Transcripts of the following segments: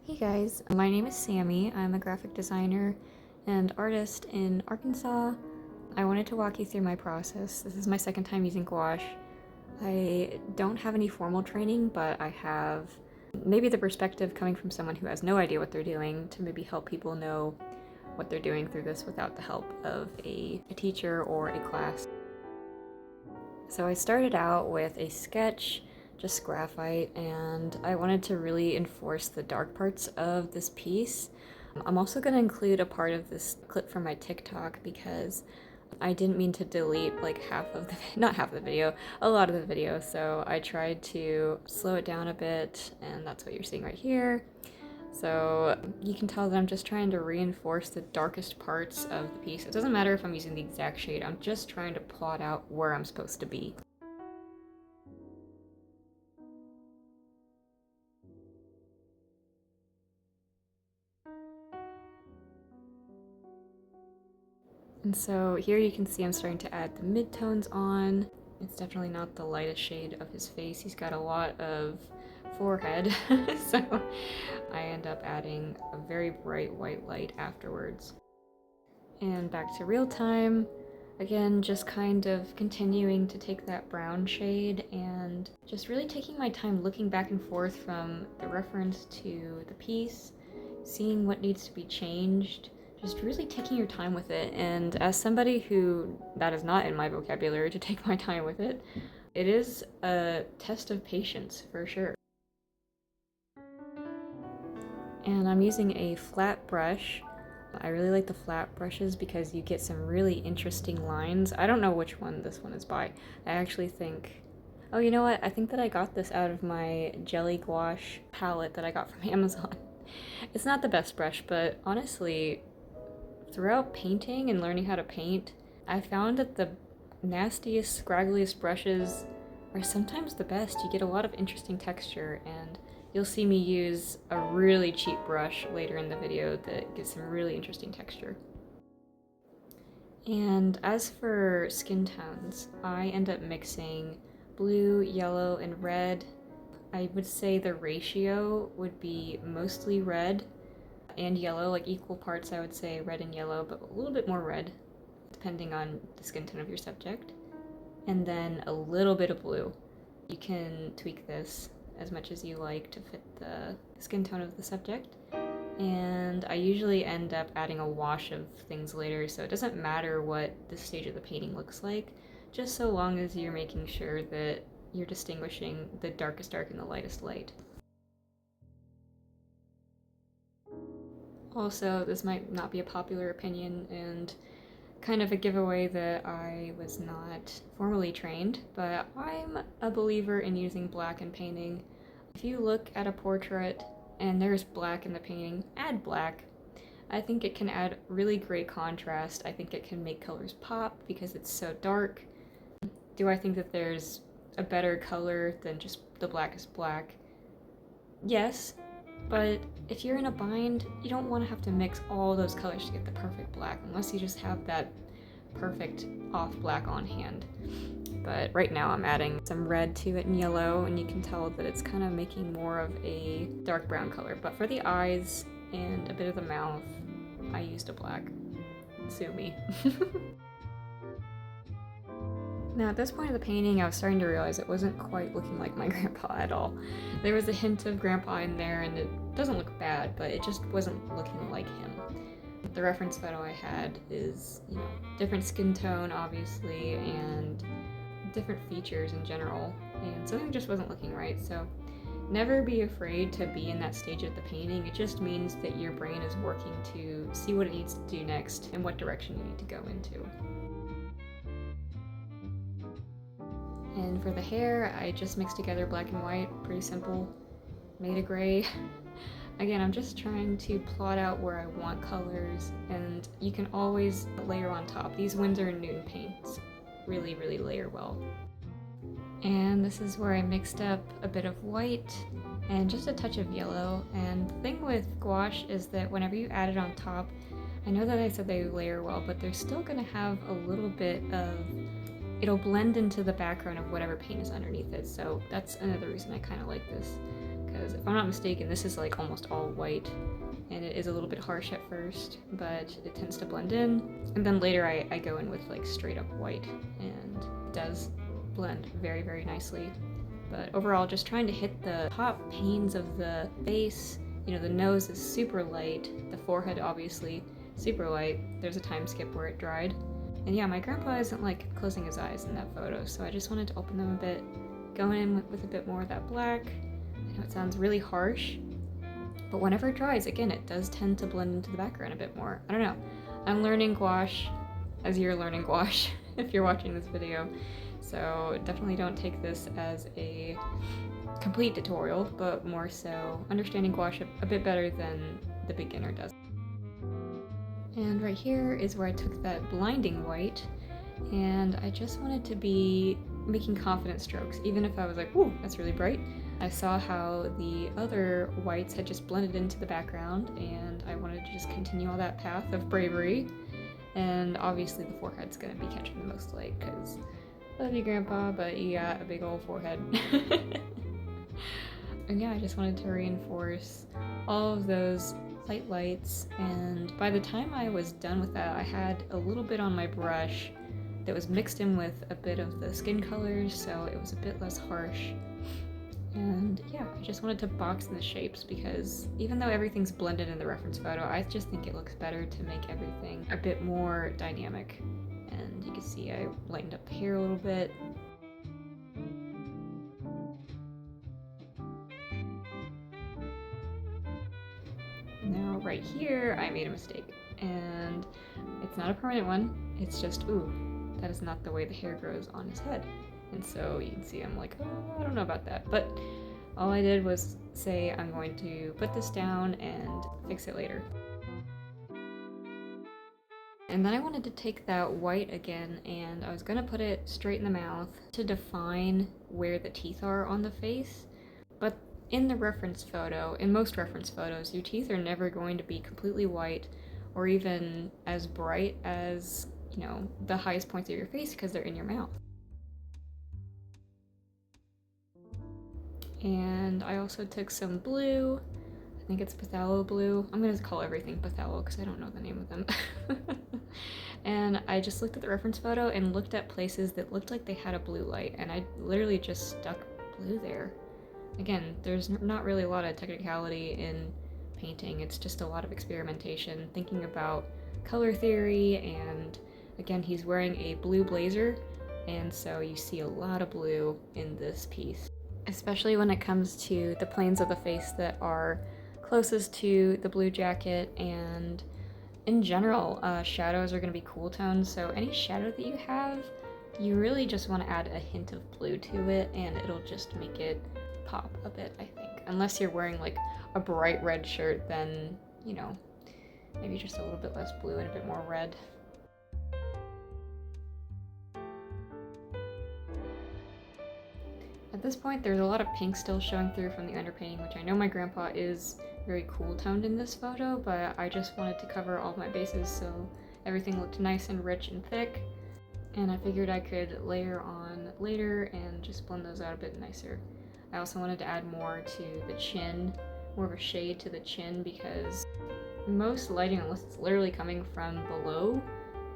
Hey guys, my name is Sammy. I'm a graphic designer and artist in Arkansas. I wanted to walk you through my process. This is my second time using gouache. I don't have any formal training, but I have maybe the perspective coming from someone who has no idea what they're doing to maybe help people know what they're doing through this without the help of a teacher or a class. So I started out with a sketch, just graphite, and I wanted to really enforce the dark parts of this piece. I'm also going to include a part of this clip from my TikTok because I didn't mean to delete like not half of the video, a lot of the video, so I tried to slow it down a bit, and that's what you're seeing right here. So you can tell that I'm just trying to reinforce the darkest parts of the piece. It doesn't matter if I'm using the exact shade, I'm just trying to plot out where I'm supposed to be. And so here you can see I'm starting to add the midtones on. It's definitely not the lightest shade of his face. He's got a lot of forehead, so I end up adding a very bright white light afterwards. And back to real time. Again, just kind of continuing to take that brown shade and just really taking my time looking back and forth from the reference to the piece, seeing what needs to be changed, just really taking your time with it. And as somebody who that is not in my vocabulary to take my time with it, it is a test of patience for sure. And I'm using a flat brush. I really like the flat brushes because you get some really interesting lines. I don't know which one this one is by. I actually think, oh, you know what? I think that I got this out of my jelly gouache palette that I got from Amazon. It's not the best brush, but honestly, throughout painting and learning how to paint, I found that the nastiest, scraggliest brushes are sometimes the best. You get a lot of interesting texture, and you'll see me use a really cheap brush later in the video that gives some really interesting texture. And as for skin tones, I end up mixing blue, yellow, and red. I would say the ratio would be mostly red and yellow, like equal parts, I would say red and yellow, but a little bit more red, depending on the skin tone of your subject. And then a little bit of blue. You can tweak this as much as you like to fit the skin tone of the subject. And I usually end up adding a wash of things later, so it doesn't matter what this stage of the painting looks like, just so long as you're making sure that you're distinguishing the darkest dark and the lightest light. Also, this might not be a popular opinion and kind of a giveaway that I was not formally trained, but I'm a believer in using black in painting. If you look at a portrait and there's black in the painting, add black. I think it can add really great contrast. I think it can make colors pop because it's so dark. Do I think that there's a better color than just the blackest black? Yes, but if you're in a bind, you don't want to have to mix all those colors to get the perfect black, unless you just have that perfect off black on hand. But right now I'm adding some red to it and yellow, and you can tell that it's kind of making more of a dark brown color. But for the eyes and a bit of the mouth, I used a black. Sue me. Now, at this point of the painting, I was starting to realize it wasn't quite looking like my grandpa at all. There was a hint of grandpa in there, and it doesn't look bad, but it just wasn't looking like him. The reference photo I had is, different skin tone, obviously, and different features in general, and something just wasn't looking right, so never be afraid to be in that stage of the painting. It just means that your brain is working to see what it needs to do next and what direction you need to go into. And for the hair, I just mixed together black and white, pretty simple, made a gray. Again, I'm just trying to plot out where I want colors, and you can always layer on top. These Winsor & Newton paints really, really layer well. And this is where I mixed up a bit of white and just a touch of yellow. And the thing with gouache is that whenever you add it on top, I know that I said they layer well, but they're still gonna have a little bit of, it'll blend into the background of whatever paint is underneath it. So that's another reason I kind of like this. because if I'm not mistaken, this is like almost all white, and it is a little bit harsh at first, but it tends to blend in. And then later I go in with like straight up white, and it does blend very, very nicely. But overall, just trying to hit the top panes of the face. You know, the nose is super light, the forehead obviously super light. There's a time skip where it dried. And yeah, my grandpa isn't like closing his eyes in that photo, so I just wanted to open them a bit, going in with a bit more of that black. I know it sounds really harsh, but whenever it dries, again, it does tend to blend into the background a bit more. I don't know. I'm learning gouache as you're learning gouache if you're watching this video. So definitely don't take this as a complete tutorial, but more so understanding gouache a bit better than the beginner does. And right here is where I took that blinding white, and I just wanted to be making confident strokes, even if I was like, ooh, that's really bright. I saw how the other whites had just blended into the background, and I wanted to just continue on that path of bravery. And obviously the forehead's gonna be catching the most light, because love you, Grandpa, but you got a big old forehead. And yeah, I just wanted to reinforce all of those light lights, and by the time I was done with that, I had a little bit on my brush that was mixed in with a bit of the skin colors, so it was a bit less harsh. And yeah, I just wanted to box in the shapes, because even though everything's blended in the reference photo, I just think it looks better to make everything a bit more dynamic. And you can see I lightened up the hair a little bit. Now right here, I made a mistake, and it's not a permanent one, it's just, ooh, that is not the way the hair grows on his head. And so you can see I'm like, oh, I don't know about that, but all I did was say I'm going to put this down and fix it later. And then I wanted to take that white again, and I was gonna put it straight in the mouth to define where the teeth are on the face. But in the reference photo, in most reference photos, your teeth are never going to be completely white or even as bright as, you know, the highest points of your face, because they're in your mouth. And I also took some blue, I think it's phthalo blue. I'm gonna call everything phthalo because I don't know the name of them. And I just looked at the reference photo and looked at places that looked like they had a blue light, and I literally just stuck blue there. Again, there's not really a lot of technicality in painting, it's just a lot of experimentation, thinking about color theory, and again, he's wearing a blue blazer, and so you see a lot of blue in this piece. Especially when it comes to the planes of the face that are closest to the blue jacket, and in general, shadows are going to be cool tones, so any shadow that you have, you really just want to add a hint of blue to it, and it'll just make it pop a bit, I think. Unless you're wearing like a bright red shirt, then, you know, maybe just a little bit less blue and a bit more red. At this point, there's a lot of pink still showing through from the underpainting, which I know my grandpa is very cool toned in this photo, but I just wanted to cover all my bases so everything looked nice and rich and thick, and I figured I could layer on later and just blend those out a bit nicer. I also wanted to add more to the chin, more of a shade to the chin, because most lighting, unless it's literally coming from below,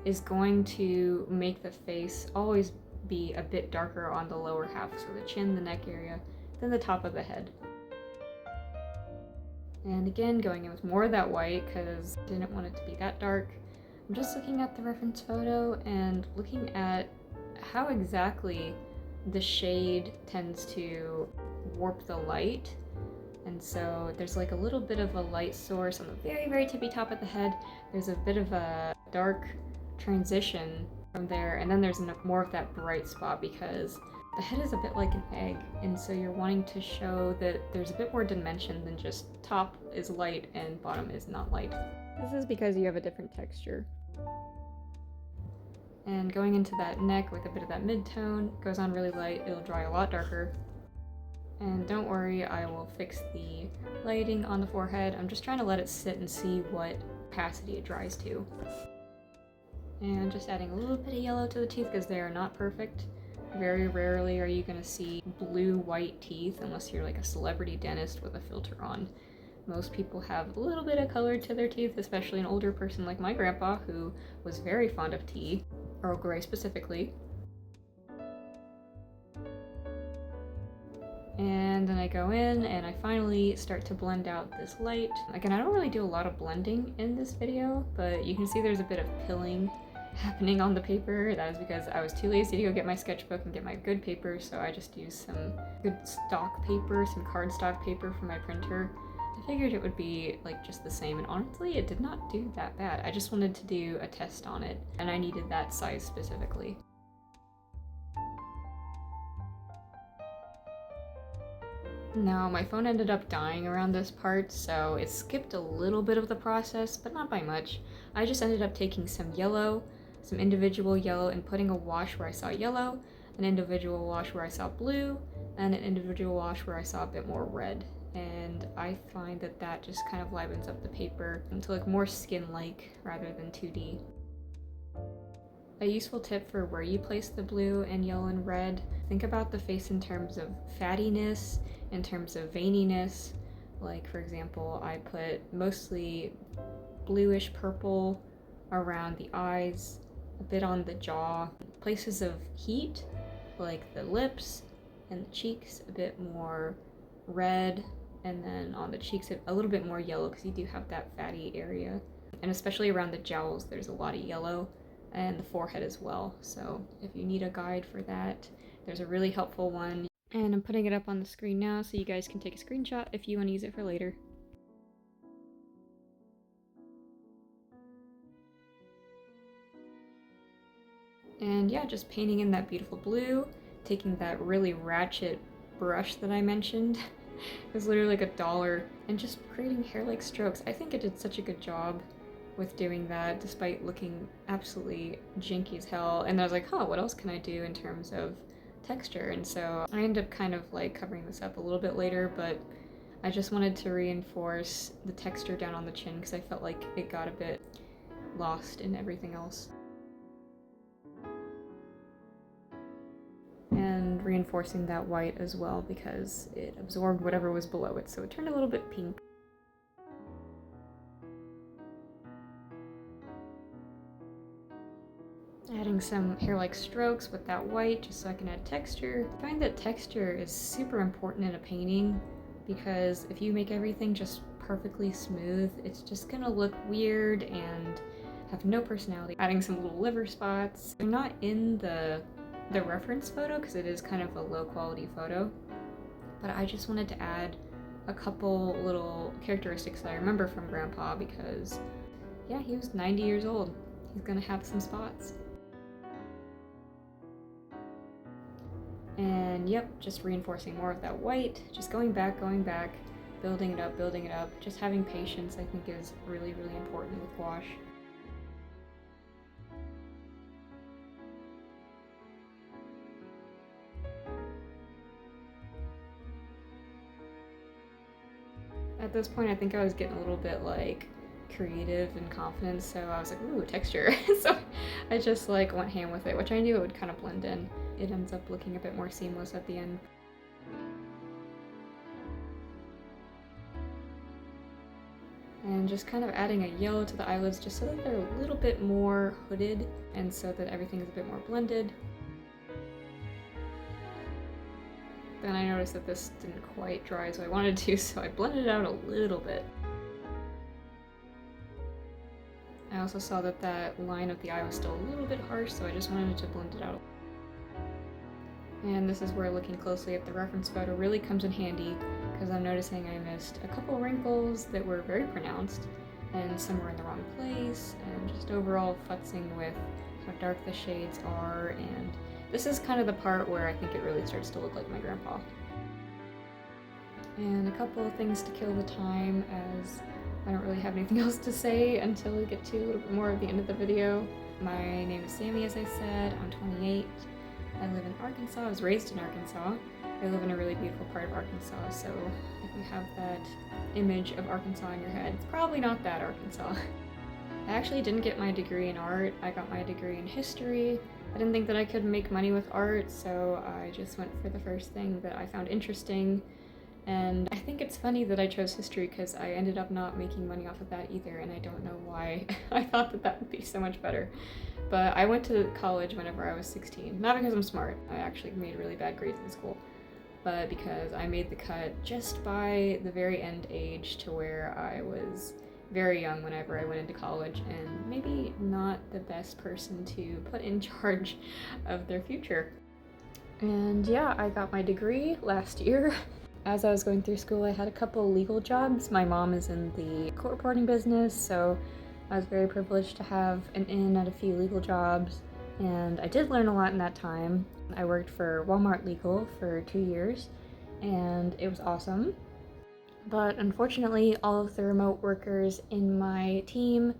is going to make the face always be a bit darker on the lower half, so the chin, the neck area, than the top of the head. And again, going in with more of that white because I didn't want it to be that dark. I'm just looking at the reference photo and looking at how exactly the shade tends to warp the light. And so there's like a little bit of a light source on the very, very tippy top of the head. There's a bit of a dark transition from there, and then there's more of that bright spot because the head is a bit like an egg, and so you're wanting to show that there's a bit more dimension than just top is light and bottom is not light. This is because you have a different texture. And going into that neck with a bit of that mid-tone, goes on really light, it'll dry a lot darker. And don't worry, I will fix the lighting on the forehead. I'm just trying to let it sit and see what opacity it dries to. And just adding a little bit of yellow to the teeth because they are not perfect. Very rarely are you gonna see blue-white teeth unless you're like a celebrity dentist with a filter on. Most people have a little bit of color to their teeth, especially an older person like my grandpa, who was very fond of tea, Earl Grey specifically. And then I go in and I finally start to blend out this light. Again, I don't really do a lot of blending in this video, but you can see there's a bit of pilling happening on the paper. That is because I was too lazy to go get my sketchbook and get my good paper, so I just used some good stock paper, some cardstock paper from my printer. I figured it would be like just the same, and honestly, it did not do that bad. I just wanted to do a test on it, and I needed that size specifically. Now, my phone ended up dying around this part, so it skipped a little bit of the process, but not by much. I just ended up taking some yellow, some individual yellow, and putting a wash where I saw yellow, an individual wash where I saw blue, and an individual wash where I saw a bit more red. And I find that that just kind of livens up the paper to look more skin-like rather than 2D. A useful tip for where you place the blue and yellow and red: think about the face in terms of fattiness, in terms of veininess. Like, for example, I put mostly bluish purple around the eyes, a bit on the jaw. Places of heat, like the lips and the cheeks, a bit more red, and then on the cheeks a little bit more yellow because you do have that fatty area. And especially around the jowls, there's a lot of yellow, and the forehead as well. So if you need a guide for that, there's a really helpful one. And I'm putting it up on the screen now so you guys can take a screenshot if you want to use it for later. And yeah, just painting in that beautiful blue, taking that really ratchet brush that I mentioned. It was literally like $1, and just creating hair-like strokes. I think it did such a good job with doing that, despite looking absolutely janky as hell. And I was like, huh, what else can I do in terms of texture? And so I ended up kind of like covering this up a little bit later, but I just wanted to reinforce the texture down on the chin because I felt like it got a bit lost in everything else. And reinforcing that white as well because it absorbed whatever was below it, so it turned a little bit pink. Adding some hair-like strokes with that white just so I can add texture. I find that texture is super important in a painting because if you make everything just perfectly smooth, it's just gonna look weird and have no personality. Adding some little liver spots. They're not in the reference photo because it is kind of a low quality photo, but I just wanted to add a couple little characteristics that I remember from Grandpa because, yeah, he was 90 years old. He's gonna have some spots. And yep, just reinforcing more of that white, just going back, building it up. Just having patience, I think, is really, really important with gouache. At this point, I think I was getting a little bit like creative and confident, so I was like, ooh, texture. So I just like went ham with it, which I knew it would kind of blend in. It ends up looking a bit more seamless at the end. And just kind of adding a yellow to the eyelids just so that they're a little bit more hooded and so that everything is a bit more blended. Then I noticed that this didn't quite dry as I wanted to, so I blended it out a little bit. I also saw that that line of the eye was still a little bit harsh, so I just wanted to blend it out. And this is where looking closely at the reference photo really comes in handy, because I'm noticing I missed a couple wrinkles that were very pronounced, and some were in the wrong place, and just overall futzing with how dark the shades are, and this is kind of the part where I think it really starts to look like my grandpa. And a couple of things to kill the time, as I don't really have anything else to say until we get to a little bit more at the end of the video. My name is Sammy, as I said. I'm 28. I live in Arkansas. I was raised in Arkansas. I live in a really beautiful part of Arkansas, so if you have that image of Arkansas in your head, it's probably not that Arkansas. I actually didn't get my degree in art, I got my degree in history. I didn't think that I could make money with art, so I just went for the first thing that I found interesting. And I think it's funny that I chose history because I ended up not making money off of that either, and I don't know why. I thought that that would be so much better. But I went to college whenever I was 16. Not because I'm smart, I actually made really bad grades in school, but because I made the cut just by the very end age to where I was very young whenever I went into college and maybe not the best person to put in charge of their future. And yeah, I got my degree last year. As I was going through school, I had a couple legal jobs. My mom is in the court reporting business, so I was very privileged to have an in at a few legal jobs, and I did learn a lot in that time. I worked for Walmart Legal for 2 years, and it was awesome. But unfortunately, all of the remote workers in my team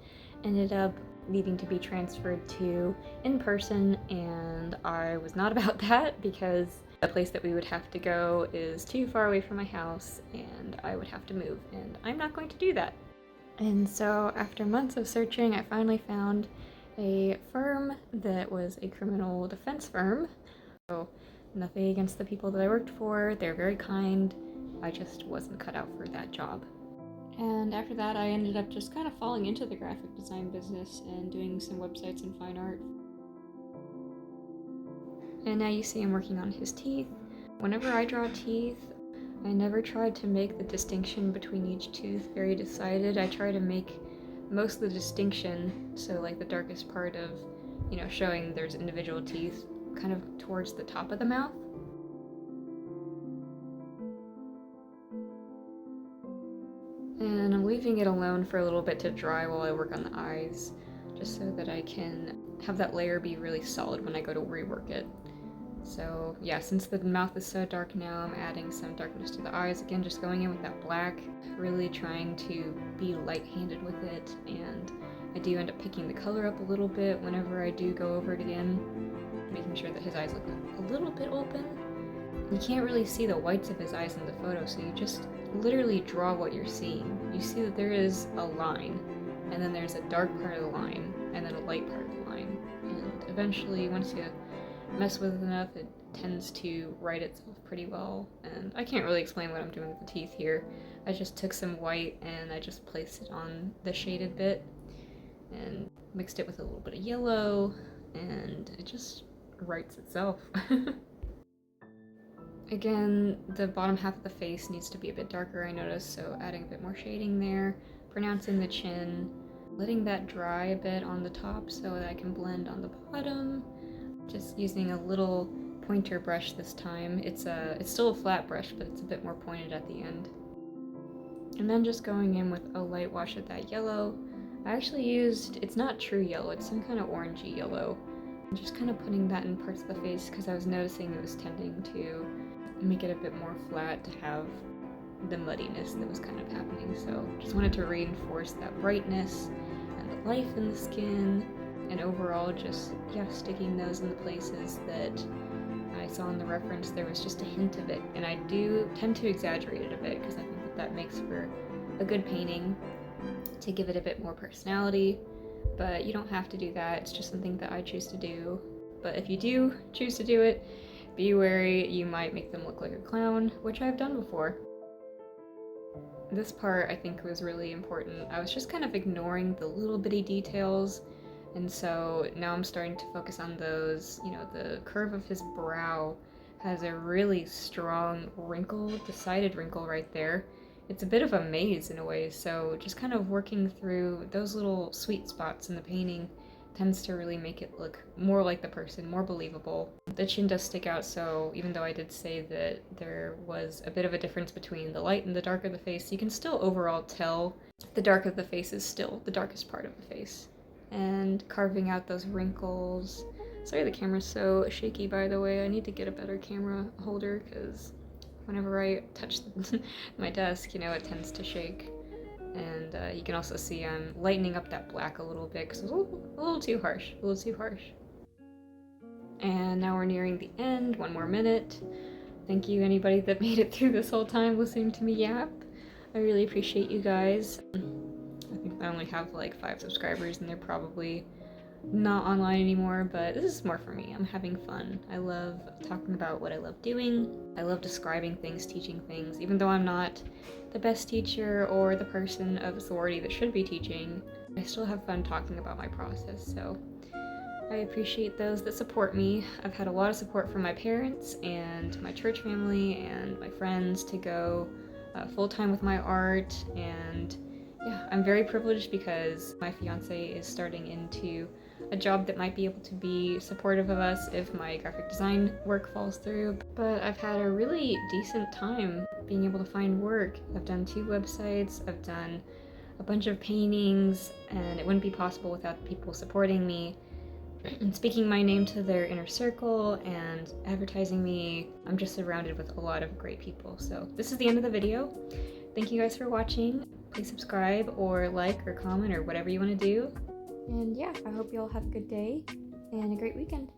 ended up needing to be transferred to in-person, and I was not about that because the place that we would have to go is too far away from my house and I would have to move, and I'm not going to do that. And so after months of searching, I finally found a firm that was a criminal defense firm. So nothing against the people that I worked for, they're very kind. I just wasn't cut out for that job. And after that, I ended up just kind of falling into the graphic design business and doing some websites and fine art. And now you see I'm working on his teeth. Whenever I draw teeth, I never tried to make the distinction between each tooth very decided. I try to make most of the distinction, so like the darkest part of, showing there's individual teeth, kind of towards the top of the mouth. And I'm leaving it alone for a little bit to dry while I work on the eyes, just so that I can have that layer be really solid when I go to rework it. So yeah, since the mouth is so dark now, I'm adding some darkness to the eyes. Again, just going in with that black, really trying to be light-handed with it, and I do end up picking the color up a little bit whenever I do go over it again, making sure that his eyes look a little bit open. You can't really see the whites of his eyes in the photo, so you just literally draw what you're seeing. You see that there is a line, and then there's a dark part of the line, and then a light part of the line. And eventually, once you mess with it enough, it tends to write itself pretty well. And I can't really explain what I'm doing with the teeth here. I just took some white and I just placed it on the shaded bit and mixed it with a little bit of yellow, and it just writes itself. Again, the bottom half of the face needs to be a bit darker, I noticed, so adding a bit more shading there, pronouncing the chin, letting that dry a bit on the top so that I can blend on the bottom. Just using a little pointer brush this time. It's still a flat brush, but it's a bit more pointed at the end. And then just going in with a light wash of that yellow. I actually used, it's not true yellow, it's some kind of orangey yellow. I'm just kind of putting that in parts of the face because I was noticing it was tending to make it a bit more flat, to have the muddiness that was kind of happening. So just wanted to reinforce that brightness and the life in the skin, and overall just, sticking those in the places that I saw in the reference there was just a hint of it. And I do tend to exaggerate it a bit because I think that that makes for a good painting, to give it a bit more personality. But you don't have to do that, it's just something that I choose to do. But if you do choose to do it, be wary, you might make them look like a clown, which I've done before. This part I think was really important. I was just kind of ignoring the little bitty details, and so now I'm starting to focus on those. The curve of his brow has a really strong wrinkle, decided wrinkle right there. It's a bit of a maze in a way, so just kind of working through those little sweet spots in the painting tends to really make it look more like the person, more believable. The chin does stick out, so even though I did say that there was a bit of a difference between the light and the dark of the face, you can still overall tell the dark of the face is still the darkest part of the face. And carving out those wrinkles. Sorry the camera's so shaky, by the way. I need to get a better camera holder because whenever I touch my desk, it tends to shake. And you can also see I'm lightening up that black a little bit because it was a little too harsh, And now we're nearing the end, 1 more minute. Thank you anybody that made it through this whole time listening to me yap. I really appreciate you guys. I think I only have like 5 subscribers and they're probably not online anymore, but this is more for me. I'm having fun. I love talking about what I love doing. I love describing things, teaching things, even though I'm not the best teacher or the person of authority that should be teaching. I still have fun talking about my process, so I appreciate those that support me. I've had a lot of support from my parents and my church family and my friends to go full-time with my art, and yeah, I'm very privileged because my fiance is starting into a job that might be able to be supportive of us if my graphic design work falls through. But I've had a really decent time being able to find work. I've done 2 websites, I've done a bunch of paintings, and it wouldn't be possible without people supporting me and speaking my name to their inner circle and advertising me. I'm just surrounded with a lot of great people. So this is the end of the video. Thank you guys for watching. Please subscribe or like or comment or whatever you want to do. And yeah, I hope you all have a good day and a great weekend.